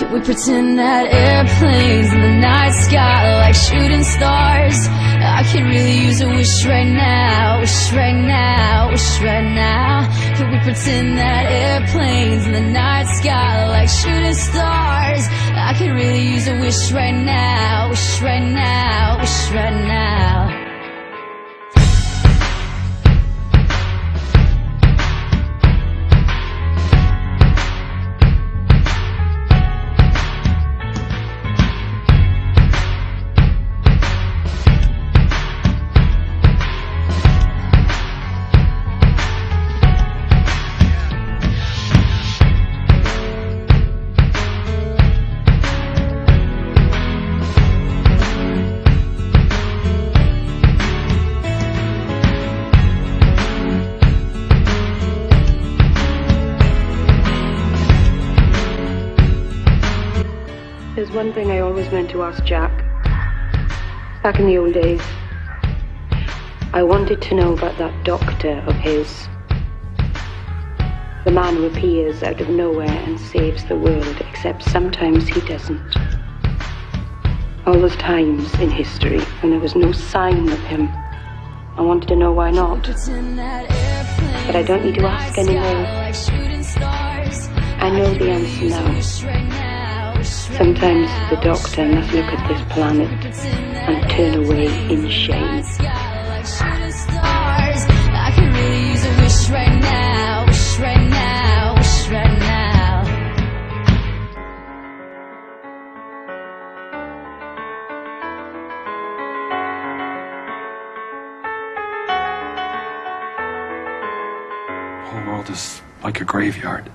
Can we pretend that airplanes in the night sky like shooting stars? I could really use a wish right now, wish right now, wish right now. Can we pretend that airplanes in the night sky like shooting stars? I could really use a wish right now, wish right now, wish right now. There's one thing I always meant to ask Jack. Back in the old days, I wanted to know about that doctor of his. The man who appears out of nowhere and saves the world, except sometimes he doesn't. All those times in history when there was no sign of him, I wanted to know why not. But I don't need to ask anymore. I know the answer now. Sometimes the doctor must look at this planet and turn away in shame. I could really use a wish right now, wish right now, wish right now. The whole world is like a graveyard.